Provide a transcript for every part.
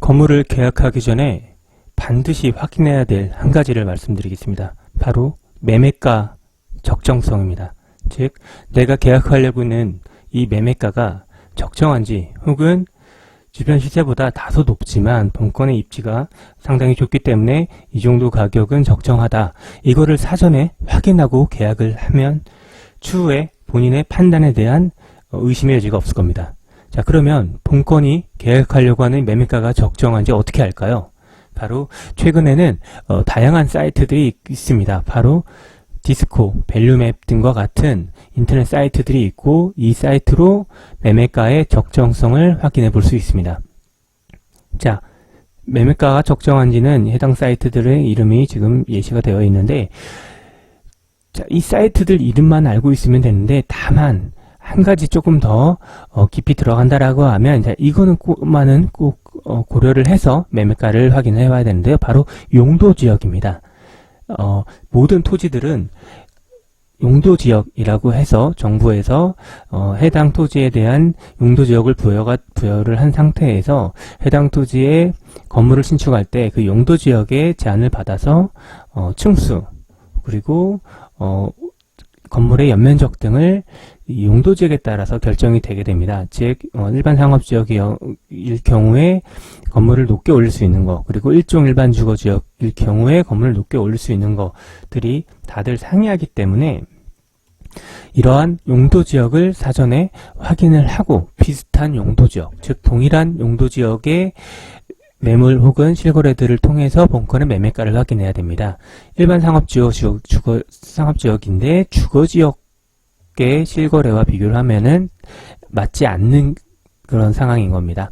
건물을 계약하기 전에 반드시 확인해야 될 한 가지를 말씀드리겠습니다. 바로 매매가 적정성입니다. 즉, 내가 계약하려고 하는 이 매매가가 적정한지, 혹은 주변 시세보다 다소 높지만 본건의 입지가 상당히 좋기 때문에 이 정도 가격은 적정하다. 이거를 사전에 확인하고 계약을 하면 추후에 본인의 판단에 대한 의심의 여지가 없을 겁니다. 자, 그러면 본건이 계약하려고 하는 매매가가 적정한지 어떻게 알까요? 바로 최근에는 다양한 사이트들이 있습니다. 바로 디스코, 밸류맵 등과 같은 인터넷 사이트들이 있고, 이 사이트로 매매가의 적정성을 확인해 볼 수 있습니다. 자, 매매가가 적정한지는 해당 사이트들의 이름이 지금 예시가 되어 있는데, 자, 이 사이트들 이름만 알고 있으면 되는데, 다만 한 가지 조금 더 깊이 들어간다라고 하면, 자, 이거는 꼭만은 꼭 고려를 해서 매매가를 확인해 봐야 되는데요. 바로 용도 지역입니다. 모든 토지들은 용도지역이라고 해서 정부에서 해당 토지에 대한 용도지역을 부여를 한 상태에서 해당 토지에 건물을 신축할 때 그 용도지역의 제한을 받아서 층수, 그리고 건물의 연면적 등을 용도지역에 따라서 결정이 되게 됩니다. 즉, 일반 상업지역일 경우에 건물을 높게 올릴 수 있는 거, 그리고 일종 일반 주거지역일 경우에 건물을 높게 올릴 수 있는 것들이 다들 상이하기 때문에 이러한 용도지역을 사전에 확인을 하고, 비슷한 용도지역, 즉 동일한 용도지역의 매물 혹은 실거래들을 통해서 본건의 매매가를 확인해야 됩니다. 일반 상업지역인데 주거지역의 실거래와 비교를 하면은 맞지 않는 그런 상황인 겁니다.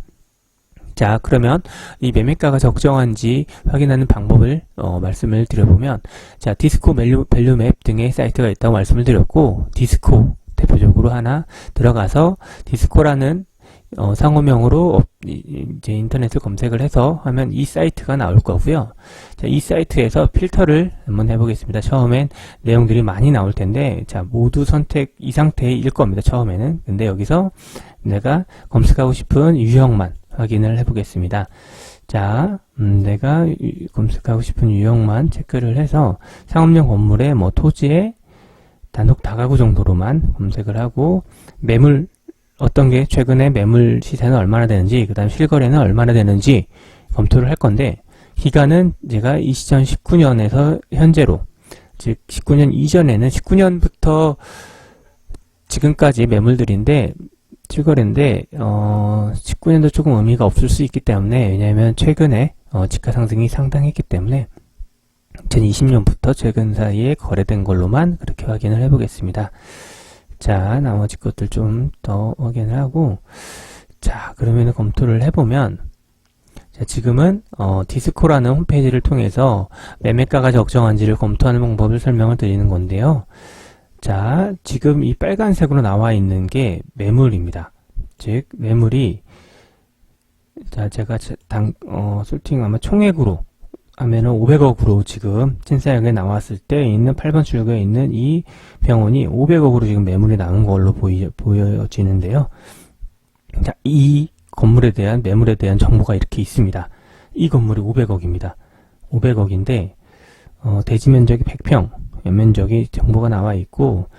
자, 그러면 이 매매가가 적정한지 확인하는 방법을 말씀을 드려보면, 자, 디스코, 밸류맵 등의 사이트가 있다고 말씀을 드렸고, 디스코 대표적으로 하나 들어가서 디스코라는 상호명으로 이제 인터넷을 검색을 해서 하면 이 사이트가 나올 거고요. 자, 이 사이트에서 필터를 한번 해보겠습니다. 처음엔 내용들이 많이 나올 텐데, 자, 모두 선택 이 상태일 겁니다. 처음에는. 근데 여기서 내가 검색하고 싶은 유형만 확인을 해보겠습니다. 자, 내가 검색하고 싶은 유형만 체크를 해서 상업용 건물의 뭐 토지의 단독 다가구 정도로만 검색을 하고, 매물 어떤 게 최근에 매물 시세는 얼마나 되는지, 그 다음 실거래는 얼마나 되는지 검토를 할 건데, 기간은 제가 2019년에서 현재로, 즉 19년 이전에는 19년부터 지금까지 매물들인데, 실거래인데 19년도 조금 의미가 없을 수 있기 때문에, 왜냐하면 최근에 지가 상승이 상당했기 때문에 2020년부터 최근 사이에 거래된 걸로만 그렇게 확인을 해보겠습니다. 자, 나머지 것들 좀 더 확인을 하고, 자, 그러면 검토를 해보면, 자, 지금은 디스코라는 홈페이지를 통해서 매매가가 적정한지를 검토하는 방법을 설명을 드리는 건데요. 자, 지금 이 빨간색으로 나와 있는 게 매물입니다. 즉, 매물이, 자, 제가 솔팅 아마 총액으로 하면은 500억으로 지금 신사역에 나왔을 때 있는 8번 출구에 있는 이 병원이 500억으로 지금 매물이 나온 걸로 보여지는데요. 자, 이 건물에 대한 매물에 대한 정보가 이렇게 있습니다. 이 건물이 500억입니다. 500억인데 대지 면적이 100평, 연면적이 정보가 나와 있고,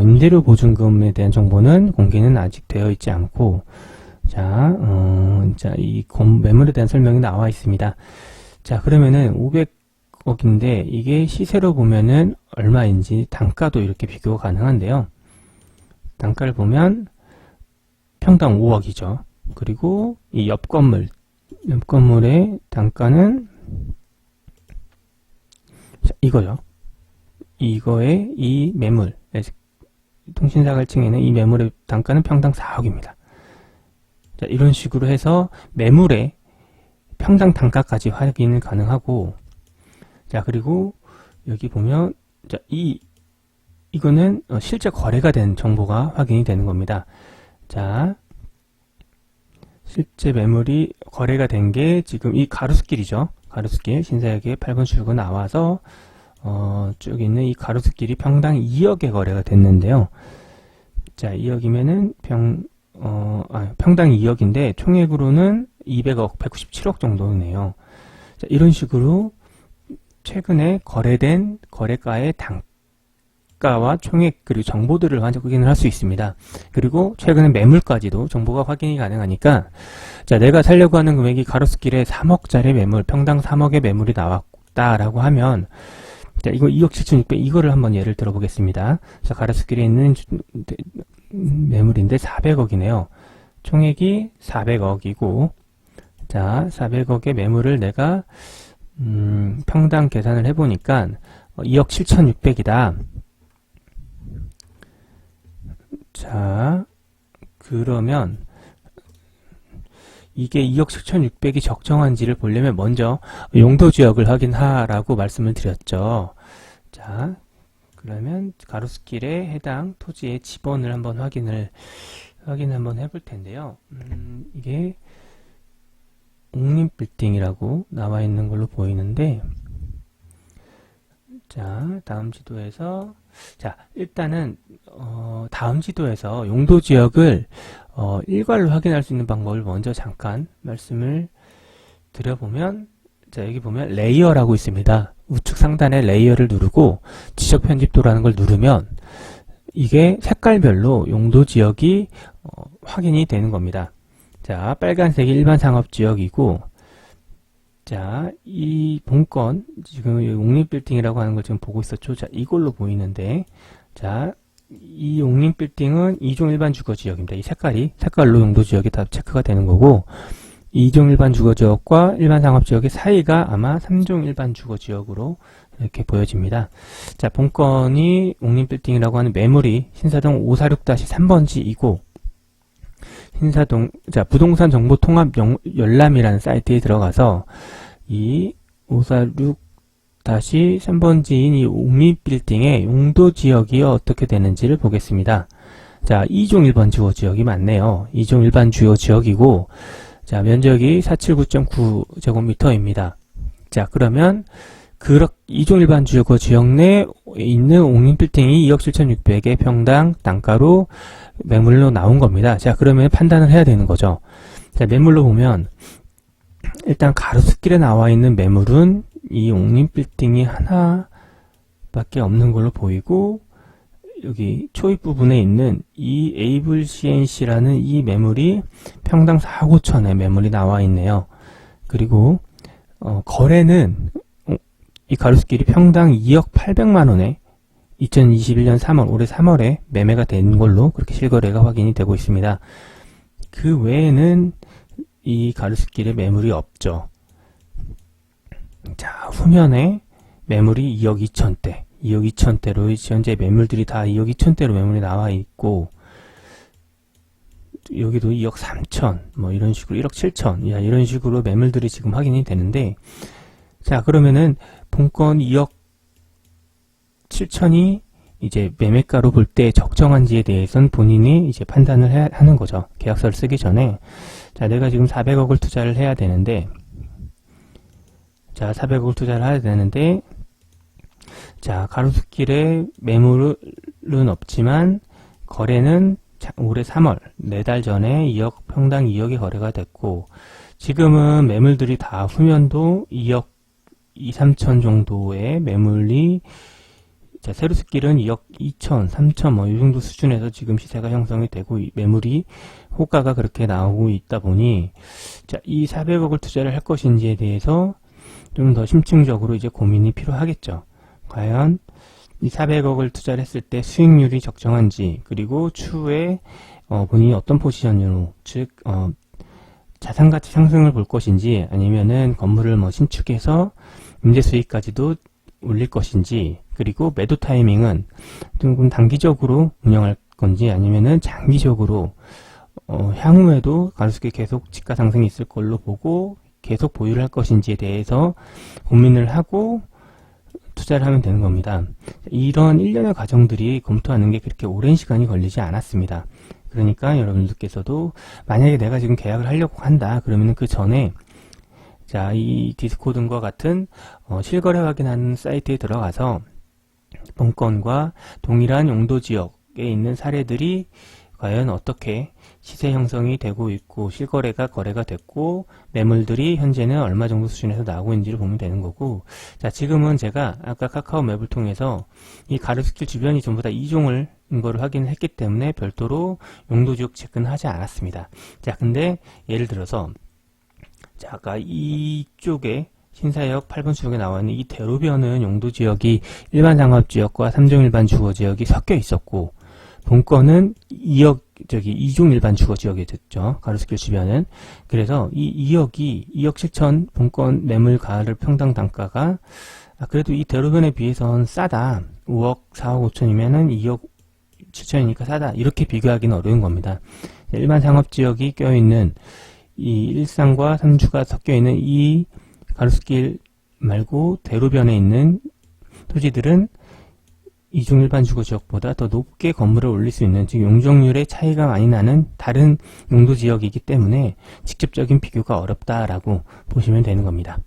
임대료 보증금에 대한 정보는 공개는 아직 되어 있지 않고, 자, 이 매물에 대한 설명이 나와 있습니다. 자, 그러면은 500억인데 이게 시세로 보면은 얼마인지 단가도 이렇게 비교가 가능한데요. 단가를 보면 평당 5억이죠. 그리고 이 옆 건물의 단가는 자, 이거죠. 이거의 이 매물, 통신사갈층에는 이 매물의 단가는 평당 4억입니다. 자, 이런 식으로 해서 매물의 평당 단가까지 확인이 가능하고, 자, 그리고 여기 보면, 자, 이거는 실제 거래가 된 정보가 확인이 되는 겁니다. 자, 실제 매물이 거래가 된 게 지금 이 가로수길이죠. 가로수길, 신사역에 8번 출구 나와서 쭉 있는 이 가로수길이 평당 2억에 거래가 됐는데요. 자, 2억이면은 평당 2억인데 총액으로는 200억, 197억 정도네요. 자, 이런 식으로 최근에 거래된 거래가의 단가와 총액 그리고 정보들을 확인을 할 수 있습니다. 그리고 최근에 매물까지도 정보가 확인이 가능하니까 자, 내가 살려고 하는 금액이 가로수길에 3억짜리 매물, 평당 3억의 매물이 나왔다라고 하면 자, 이거 2억 7,600 이거를 한번 예를 들어보겠습니다. 자, 가로수길에 있는 매물인데 400억이네요. 총액이 400억이고 자, 400억의 매물을 내가 평당 계산을 해보니까 2억 7,600이다. 자, 그러면 이게 2억 7,600이 적정한지를 보려면 먼저 용도지역을 확인하라고 말씀을 드렸죠. 자, 그러면 가로수길에 해당 토지의 지번을 한번 확인 한번 해볼 텐데요. 이게 옥림빌딩이라고 나와 있는 걸로 보이는데 자, 다음 지도에서 자, 일단은 다음 지도에서 용도지역을 일괄로 확인할 수 있는 방법을 먼저 잠깐 말씀을 드려보면 자, 여기 보면 레이어라고 있습니다. 우측 상단에 레이어를 누르고 지적 편집도라는 걸 누르면 이게 색깔별로 용도지역이 확인이 되는 겁니다. 자, 빨간색이 일반 상업지역이고 자, 이 본건 지금 옥림빌딩이라고 하는 걸 지금 보고 있었죠. 자, 이걸로 보이는데 자, 이 옥림빌딩은 2종 일반 주거지역입니다. 이 색깔로 용도지역이 다 체크가 되는 거고 2종 일반 주거지역과 일반 상업지역의 사이가 아마 3종 일반 주거지역으로 이렇게 보여집니다. 자, 본건이 옥림빌딩이라고 하는 매물이 신사동 546-3번지이고 신사동, 자, 부동산 정보 통합 열람이라는 사이트에 들어가서 이 546-3번지인 이 옥림빌딩의 용도 지역이 어떻게 되는지를 보겠습니다. 자, 2종 일반 주거 지역이 맞네요. 2종 일반 주거 지역이고, 자, 면적이 479.9제곱미터입니다. 자, 그러면, 2종 일반 주거 지역 내에 있는 옥림빌딩이 2억 7,600의 평당 단가로 매물로 나온 겁니다. 자, 그러면 판단을 해야 되는 거죠. 자, 매물로 보면 일단 가로수길에 나와 있는 매물은 이 옥림빌딩이 하나밖에 없는 걸로 보이고 여기 초입 부분에 있는 이 에이블 CNC라는 이 매물이 평당 4억 5천의 매물이 나와 있네요. 그리고 거래는 이 가로수길이 평당 2억 800만원에 2021년 3월, 올해 3월에 매매가 된 걸로 그렇게 실거래가 확인이 되고 있습니다. 그 외에는 이 가로수길에 매물이 없죠. 자, 후면에 매물이 2억 2천대, 2억 2천대로 현재 매물들이 다 2억 2천대로 매물이 나와 있고 여기도 2억 3천, 뭐 이런 식으로 1억 7천, 이런 식으로 매물들이 지금 확인이 되는데 자, 그러면은 본건 2억 7천이 이제 매매가로 볼 때 적정한지에 대해서는 본인이 이제 판단을 하는 거죠. 계약서를 쓰기 전에. 자, 내가 지금 400억을 투자를 해야 되는데, 자, 400억을 투자를 해야 되는데, 자, 가로수길에 매물은 없지만, 거래는 올해 3월, 4달 전에 2억, 평당 2억의 거래가 됐고, 지금은 매물들이 다 후면도 2억 2, 3천 정도의 매물이 자, 세로수길은 2억 2천, 3천 뭐 이 정도 수준에서 지금 시세가 형성이 되고 매물이 호가가 그렇게 나오고 있다 보니 자, 이 400억을 투자를 할 것인지에 대해서 좀 더 심층적으로 이제 고민이 필요하겠죠. 과연 이 400억을 투자를 했을 때 수익률이 적정한지 그리고 추후에 본인이 어떤 포지션으로 즉 자산가치 상승을 볼 것인지 아니면은 건물을 뭐 신축해서 임대 수익까지도 올릴 것인지 그리고 매도 타이밍은 조금 단기적으로 운영할 건지 아니면은 장기적으로 향후에도 가로수길 계속 집가 상승이 있을 걸로 보고 계속 보유를 할 것인지에 대해서 고민을 하고 투자를 하면 되는 겁니다. 이런 일련의 과정들이 검토하는 게 그렇게 오랜 시간이 걸리지 않았습니다. 그러니까 여러분들께서도 만약에 내가 지금 계약을 하려고 한다 그러면은 그 전에 자, 이 디스코드과 같은 실거래 확인하는 사이트에 들어가서 본건과 동일한 용도 지역에 있는 사례들이 과연 어떻게 시세 형성이 되고 있고 실거래가 거래가 됐고 매물들이 현재는 얼마 정도 수준에서 나오고 있는지를 보면 되는 거고, 자 지금은 제가 아까 카카오 맵을 통해서 이 가로수길 주변이 전부 다 이종을 거를 확인했기 때문에 별도로 용도지역 체크는 하지 않았습니다. 자 근데 예를 들어서 자 아까 이쪽에 신사역 8번 수역에 나와 있는 이 대로변은 용도지역이 일반 상업지역과 3종 일반 주거지역이 섞여 있었고, 본건은 2종 일반 주거지역이 됐죠. 가로수길 주변은. 그래서 이 2억 7천 본건 매물 가를 평당 단가가 그래도 이 대로변에 비해서는 싸다. 5억 4억 5천이면은 2억 7천이니까 싸다. 이렇게 비교하기는 어려운 겁니다. 일반 상업지역이 껴있는 이 일상과 3주가 섞여있는 이 가로수길 말고 대로변에 있는 토지들은 이중 일반 주거지역보다 더 높게 건물을 올릴 수 있는, 즉 용적률의 차이가 많이 나는 다른 용도지역이기 때문에 직접적인 비교가 어렵다라고 보시면 되는 겁니다.